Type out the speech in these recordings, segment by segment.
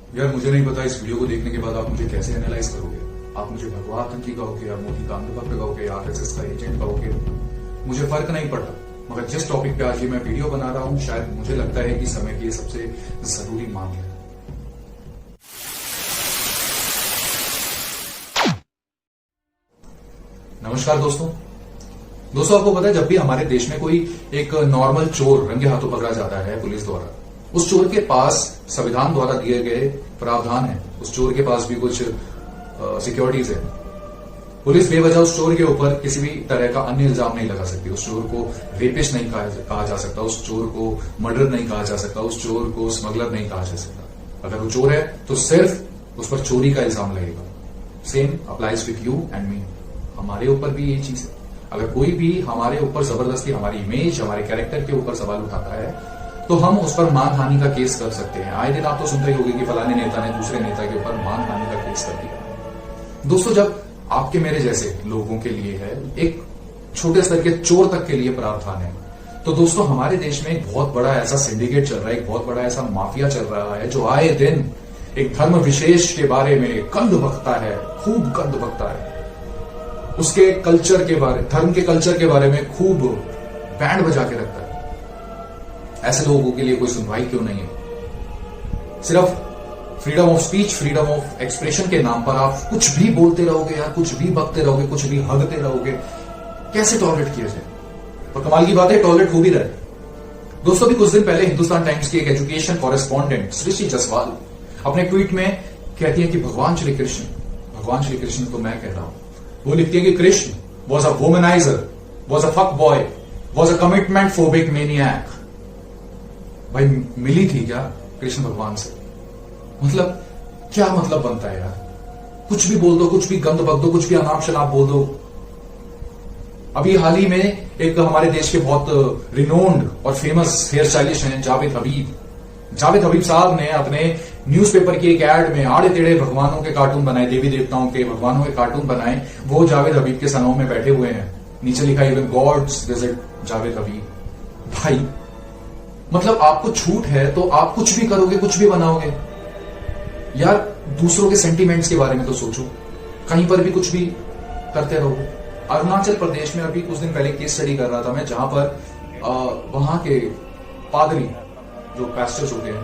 यार मुझे नहीं पता इस वीडियो को देखने के बाद आप मुझे कैसे एनालाइज करोगे। आप मुझे भगवा आतंकी कहोगे या मोदी का अंधभक्त कहोगे या आरएसएस का एजेंट कहोगे, मुझे फर्क नहीं पड़ता। मगर जिस टॉपिक पे आज ये मैं वीडियो बना रहा हूं, शायद मुझे लगता है कि समय की ये सबसे जरूरी मांग है। नमस्कार दोस्तों। आपको पता है, जब भी हमारे देश में कोई एक नॉर्मल चोर रंगे हाथों पकड़ा जाता है पुलिस द्वारा, उस चोर के पास संविधान द्वारा दिए गए प्रावधान है, उस चोर के पास भी कुछ सिक्योरिटीज है। पुलिस बेवजह उस चोर के ऊपर किसी भी तरह का अन्य इल्जाम नहीं लगा सकती। उस चोर को रेपिस्ट नहीं कहा जा सकता, उस चोर को मर्डर नहीं कहा जा सकता, उस चोर को स्मगलर नहीं कहा जा सकता। अगर वो चोर है तो सिर्फ उस पर चोरी का इल्जाम लगेगा। Same applies with you and me. हमारे ऊपर भी यही चीज है। अगर कोई भी हमारे ऊपर जबरदस्ती हमारी इमेज, हमारे कैरेक्टर के ऊपर सवाल उठाता है तो हम उस पर मानहानि का केस कर सकते हैं। आए दिन आप तो सुनते ही होंगे कि फलाने नेता ने दूसरे नेता के ऊपर मानहानि का केस कर दिया। दोस्तों, जब आपके मेरे जैसे लोगों के लिए है, एक छोटे स्तर के चोर तक के लिए प्रावधान है, तो दोस्तों हमारे देश में एक बहुत बड़ा ऐसा सिंडिकेट चल रहा है, एक बहुत बड़ा ऐसा माफिया चल रहा है जो आए दिन एक धर्म विशेष के बारे में गंद बकता है, खूब गंद बकता है। उसके कल्चर के बारे, धर्म के कल्चर के बारे में खूब बैंड बजा के रखता है। ऐसे लोगों के लिए कोई सुनवाई क्यों नहीं है? सिर्फ freedom of speech, freedom of expression के नाम पर आप कुछ भी बोलते रहोगे यार, कुछ भी बकते रहोगे, कुछ भी हगते रहोगे। कैसे टॉलरेट किया जाए? और कमाल की बात है, टॉलरेट हो भी रहा है। दोस्तों, अभी कुछ दिन पहले हिंदुस्तान टाइम्स की एक एजुकेशन कॉरेस्पॉन्डेंट सृष्टि जसवाल अपने ट्वीट में कहती है कि भगवान श्री कृष्ण तो मैं कह रहा हूं, वो लिखती है कि Krishna was a womaniser, was a fuck boy, was a commitment phobic maniac. भाई मिली थी क्या कृष्ण भगवान से? मतलब क्या मतलब बनता है यार? कुछ भी बोल दो, कुछ भी गंद बक दो, कुछ भी अनाप शनाप बोल दो। अभी हाल ही में एक हमारे देश के बहुत रिनोन्ड और फेमस हेयर स्टाइलिस्ट हैं जावेद हबीब साहब ने अपने न्यूज़पेपर की एक एड में आड़े टेढ़े भगवानों के कार्टून बनाए, देवी देवताओं के भगवानों के कार्टून बनाए। वो जावेद हबीब के सनों में बैठे हुए हैं। नीचे लिखा है इवन गॉड्स विजिट जावेद हबीब। भाई मतलब आपको छूट है तो आप कुछ भी करोगे, कुछ भी बनाओगे यार। दूसरों के सेंटीमेंट्स के बारे में तो सोचो। कहीं पर भी कुछ भी करते रहो। अरुणाचल प्रदेश में अभी कुछ दिन पहले केस स्टडी कर रहा था मैं, जहां पर वहां के पादरी जो पास्टर्स होते हैं,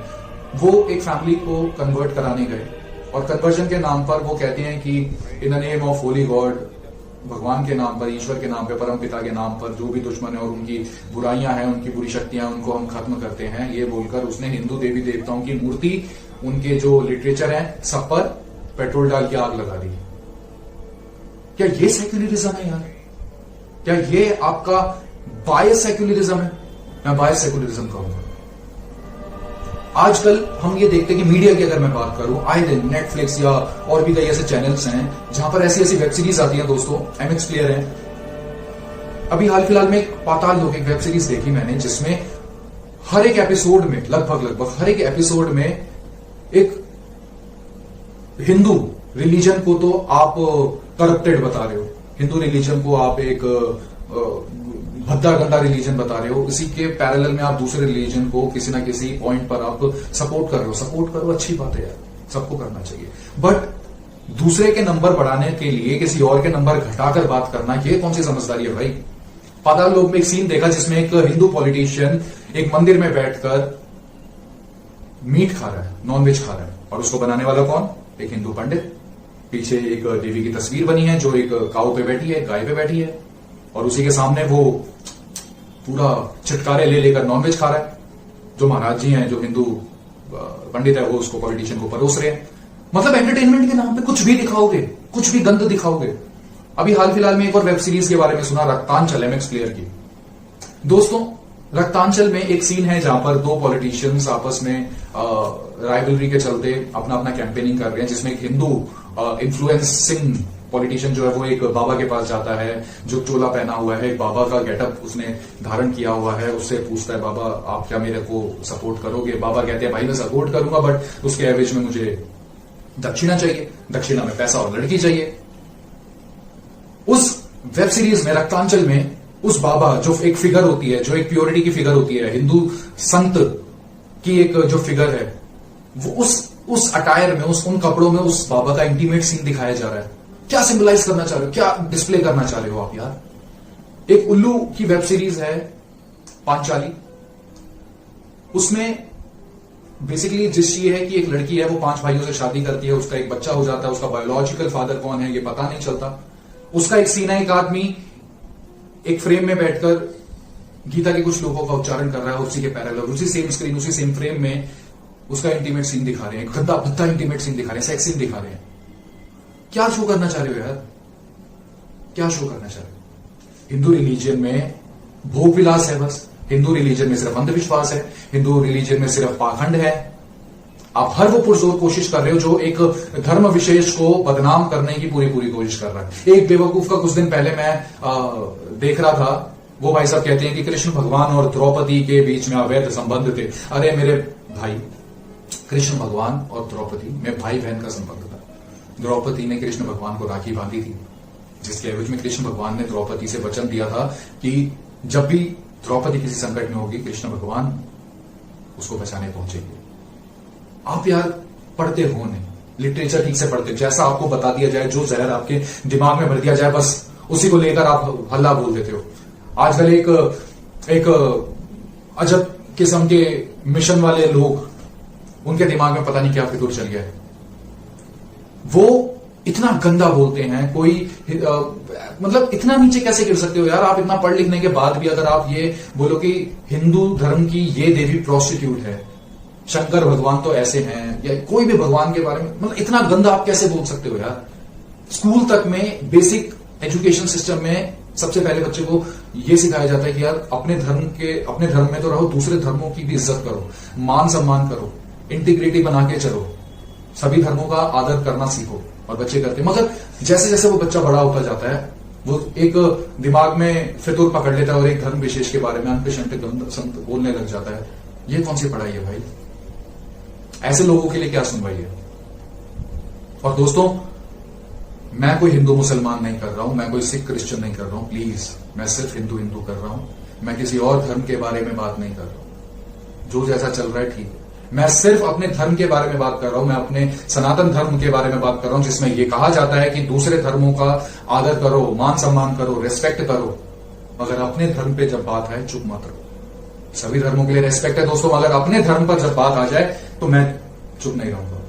वो एक फैमिली को कन्वर्ट कराने गए और कन्वर्जन के नाम पर वो कहते हैं कि in the name of Holi God, भगवान के नाम पर, ईश्वर के नाम पर, परम पिता के नाम पर जो भी दुश्मन है और उनकी बुराइयां हैं, उनकी बुरी शक्तियां, उनको हम खत्म करते हैं। ये बोलकर उसने हिंदू देवी देवताओं की मूर्ति, उनके जो लिटरेचर है, सब पर पेट्रोल डाल के आग लगा दी। क्या ये सेक्युलरिज्म है यार? क्या ये आपका बायस सेक्युलरिज्म है? मैं बायस सेक्युलरिज्म कहूंगा। आजकल हम ये देखते हैं कि मीडिया की अगर मैं बात करूं, आए दिन नेटफ्लिक्स या और भी कई ऐसे चैनल्स हैं जहां पर ऐसी ऐसी वेब सीरीज आती है। दोस्तों, एमएक्स प्लेयर है। अभी हाल फिलहाल में पाताल लोक एक वेब सीरीज देखी मैंने, जिसमें हर एक एपिसोड में लगभग हर एक एपिसोड में एक हिंदू रिलीजन को तो आप करप्टेड बता रहे हो, हिंदू रिलीजन को आप एक भद्दा गंदा रिलीजन बता रहे हो। इसी के पैरेलल में आप दूसरे रिलीजन को किसी ना किसी पॉइंट पर आप सपोर्ट कर रहे हो। सपोर्ट करो, अच्छी बात है यार, सबको करना चाहिए। बट दूसरे के नंबर बढ़ाने के लिए किसी और के नंबर घटाकर बात करना, ये कौन सी समझदारी है भाई? पाताल लोक में एक सीन देखा जिसमें एक हिंदू पॉलिटिशियन एक मंदिर में बैठकर मीट खा रहा है, नॉनवेज खा रहा है, और उसको बनाने वाला कौन? एक हिंदू पंडित। पीछे एक देवी की तस्वीर बनी है जो एक काऊ पे बैठी है, गाय पे बैठी है, और उसी के सामने वो पूरा चटकारे ले लेकर नॉनवेज खा रहा है। जो महाराज जी हैं, जो हिंदू पंडित है, वो उसको पॉलिटिशियन को परोस रहे हैं। मतलब एंटरटेनमेंट के नाम पे कुछ भी दिखाओगे, कुछ भी गंद दिखाओगे। अभी हाल फिलहाल में एक और वेब सीरीज के बारे में सुना, रक्तांचल, एमएक्स प्लेयर की। दोस्तों, रक्तांचल में एक सीन है जहां पर दो पॉलिटिशियंस आपस में राइवलरी के चलते अपना अपना कैंपेनिंग कर रहे हैं, जिसमें एक हिंदू इन्फ्लुएंसिंग पॉलिटिशियन जो है वो एक बाबा के पास जाता है जो चोला पहना हुआ है, एक बाबा का गेटअप उसने धारण किया हुआ है। उससे पूछता है, बाबा आप क्या मेरे को सपोर्ट करोगे? बाबा कहते हैं, भाई मैं सपोर्ट करूंगा, बट उसके एवरेज में मुझे दक्षिणा चाहिए, दक्षिणा में पैसा और लड़की चाहिए। उस वेब सीरीज में, रक्तांचल में, उस बाबा जो एक फिगर होती है, जो एक प्योरिटी की फिगर होती है, हिंदू संत की एक जो फिगर है, वो उस उस अटायर में, उन कपड़ों में उस बाबा का इंटीमेट सीन दिखाया जा रहा है। क्या सिंबलाइज करना चाह रहे हो, क्या डिस्प्ले करना चाह रहे हो आप यार। एक उल्लू की वेब सीरीज है पांचाली, उसमें बेसिकली जिस ये है कि एक लड़की है, वो 5 भाइयों से शादी करती है, उसका एक बच्चा हो जाता है, उसका बायोलॉजिकल फादर कौन है ये पता नहीं चलता। उसका एक सीन है, एक आदमी एक फ्रेम में बैठकर गीता के कुछ श्लोकों का उच्चारण कर रहा है, उसी के पैरेलल, उसी सेम स्क्रीन, उसी सेम फ्रेम में उसका इंटीमेट सीन दिखा रहे हैं, गंदा भद्दा इंटीमेट सीन दिखा रहे हैं, सेक्स सीन दिखा रहे हैं। क्या शो करना चाह रहे हो यार, क्या शो करना चाह रहे हो। हिंदू रिलीजन में भोग विलास है बस, हिंदू रिलीजन में सिर्फ अंधविश्वास है, हिंदू रिलीजन में सिर्फ पाखंड है। आप हर वो पुरजोर कोशिश कर रहे हो जो एक धर्म विशेष को बदनाम करने की पूरी कोशिश कर रहा है। एक बेवकूफ का कुछ दिन पहले मैं देख रहा था, वो भाई साहब कहते हैं कि कृष्ण भगवान और द्रौपदी के बीच में अवैध संबंध थे। अरे मेरे भाई, कृष्ण भगवान और द्रौपदी में भाई बहन का संबंध था। द्रौपदी ने कृष्ण भगवान को राखी बांधी थी, जिसके एवज में कृष्ण भगवान ने द्रौपदी से वचन दिया था कि जब भी द्रौपदी किसी संकट में होगी, कृष्ण भगवान उसको बचाने पहुंचेंगे। आप यार पढ़ते हो नहीं, लिटरेचर ठीक से पढ़ते, जैसा आपको बता दिया जाए, जो जहर आपके दिमाग में भर दिया जाए, बस उसी को लेकर आप हल्ला बोल देते हो। आजकल एक अजब किस्म के मिशन वाले लोग, उनके दिमाग में पता नहीं क्या फितूर चल गया है। वो इतना गंदा बोलते हैं, कोई मतलब इतना नीचे कैसे गिर सकते हो यार। आप इतना पढ़ लिखने के बाद भी अगर आप ये बोलो कि हिंदू धर्म की ये देवी प्रोस्टिट्यूट है, शंकर भगवान तो ऐसे हैं, या कोई भी भगवान के बारे में, मतलब इतना गंदा आप कैसे बोल सकते हो यार। स्कूल तक में, बेसिक एजुकेशन सिस्टम में सबसे पहले बच्चे को यह सिखाया जाता है कि यार अपने धर्म में तो रहो, दूसरे धर्मों की भी इज्जत करो, मान सम्मान करो, इंटीग्रिटी बना के चलो, सभी धर्मों का आदर करना सीखो। और बच्चे करते हैं, मगर जैसे जैसे वो बच्चा बड़ा होता जाता है, वो एक दिमाग में फितूर पकड़ लेता है और एक धर्म विशेष के बारे में अंत बोलने लग जाता है। ये कौन सी पढ़ाई है भाई? ऐसे लोगों के लिए क्या सुनवाई है? और दोस्तों, मैं कोई हिंदू मुसलमान नहीं कर रहा हूं, मैं कोई सिख क्रिश्चियन नहीं कर रहा हूं, प्लीज, मैं सिर्फ हिंदू कर रहा हूं। मैं किसी और धर्म के बारे में बात नहीं कर रहा हूं। जो जैसा चल रहा है ठीक है। मैं सिर्फ अपने धर्म के बारे में बात कर रहा हूं, मैं अपने सनातन धर्म के बारे में बात कर रहा हूं, जिसमें यह कहा जाता है कि दूसरे धर्मों का आदर करो, मान सम्मान करो, रेस्पेक्ट करो। मगर अपने धर्म पे जब बात आए, चुप मत रहो। सभी धर्मों के लिए रेस्पेक्ट है दोस्तों, मगर अपने धर्म पर जब बात आ जाए तो मैं चुप नहीं रहूंगा।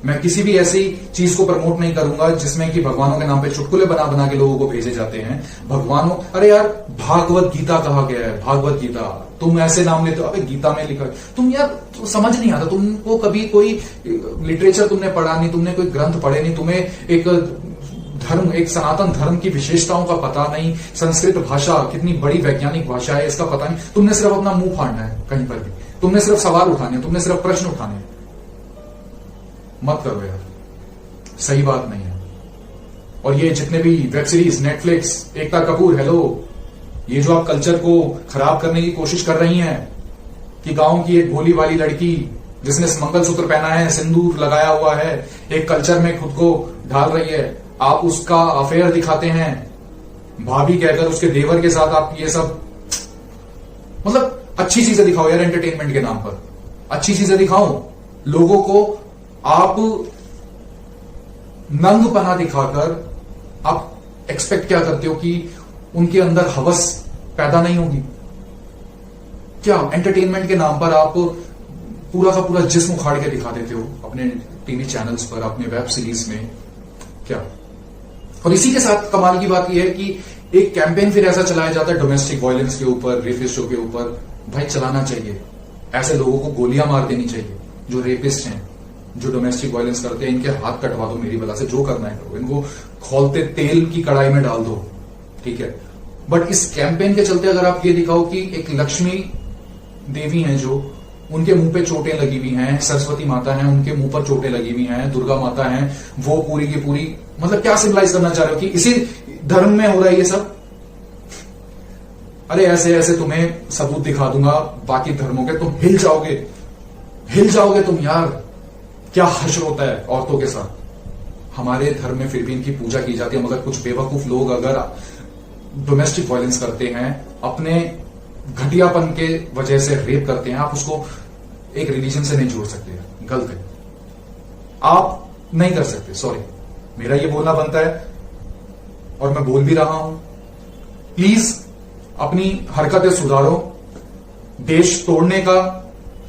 मैं किसी भी ऐसी चीज को प्रमोट नहीं करूंगा जिसमें कि भगवानों के नाम पे चुटकुले बना बना के लोगों को भेजे जाते हैं। भगवानों, अरे यार, भागवत गीता कहा गया है, भागवत गीता, तुम ऐसे नाम लेते हो, अबे गीता में लिखा, तुम यार तो समझ नहीं आता, तुमको कभी कोई लिटरेचर तुमने पढ़ा नहीं, तुमने कोई ग्रंथ पढ़े नहीं, तुम्हें एक धर्म, एक सनातन धर्म की विशेषताओं का पता नहीं, संस्कृत भाषा कितनी बड़ी वैज्ञानिक भाषा है इसका पता नहीं। तुमने सिर्फ अपना मुंह फाड़ना है कहीं पर भी, तुमने सिर्फ सवाल उठाने, तुमने सिर्फ प्रश्न उठाने। मत करो यार, सही बात नहीं है। और ये जितने भी web series, Netflix, Ekta Kapoor, hello, ये जो आप कल्चर को खराब करने की कोशिश कर रही हैं कि गांव की एक भोली वाली लड़की जिसने मंगलसूत्र पहना है, सिंदूर लगाया हुआ है, एक कल्चर में खुद को ढाल रही है, आप उसका अफेयर दिखाते हैं भाभी कहकर, उसके देवर के साथ आप ये सब, मतलब अच्छी चीजें दिखाओ यार, एंटरटेनमेंट के नाम पर अच्छी चीजें दिखाओ। लोगों को आप नंगपना दिखाकर आप एक्सपेक्ट क्या करते हो कि उनके अंदर हवस पैदा नहीं होगी क्या? एंटरटेनमेंट के नाम पर आप पूरा का पूरा जिस्म उखाड़ के दिखा देते हो अपने टीवी चैनल्स पर, अपने वेब सीरीज में क्या? और इसी के साथ कमाल की बात यह है कि एक कैंपेन फिर ऐसा चलाया जाता है डोमेस्टिक वायलेंस के ऊपर, रेपिस्टों के ऊपर। भाई चलाना चाहिए, ऐसे लोगों को गोलियां मार देनी चाहिए जो रेपिस्ट हैं, जो डोमेस्टिक वायलेंस करते हैं। इनके हाथ कटवा दो मेरी बला से, जो करना है करो, इनको खौलते तेल की कढ़ाई में डाल दो, ठीक है। बट इस कैंपेन के चलते अगर आप ये दिखाओ कि एक लक्ष्मी देवी हैं जो, उनके मुंह पे चोटें लगी हुई हैं, सरस्वती माता हैं उनके मुंह पर चोटें लगी हुई हैं, दुर्गा माता हैं, वो पूरी की पूरी, मतलब क्या सिंबलाइज करना चाह रहे हो कि इसी धर्म में हो रहा है ये सब? अरे ऐसे ऐसे तुम्हें सबूत दिखा दूंगा बाकी धर्मों के, तुम हिल जाओगे तुम यार। क्या हश्र होता है औरतों के साथ। हमारे धर्म में फिर भी इनकी पूजा की जाती है, मगर कुछ बेवकूफ लोग अगर डोमेस्टिक वायलेंस करते हैं, अपने घटियापन के वजह से रेप करते हैं, आप उसको एक रिलीजन से नहीं जोड़ सकते, गलत है। आप नहीं कर सकते, सॉरी, मेरा ये बोलना बनता है और मैं बोल भी रहा हूं। प्लीज अपनी हरकतें सुधारो, देश तोड़ने का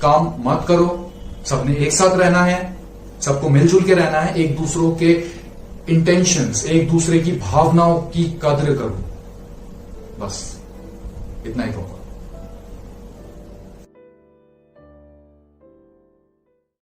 काम मत करो। सबने एक साथ रहना है, सबको मिलजुल के रहना है, एक दूसरों के इंटेंशंस, एक दूसरे की भावनाओं की कद्र करो, बस इतना ही कहूंगा।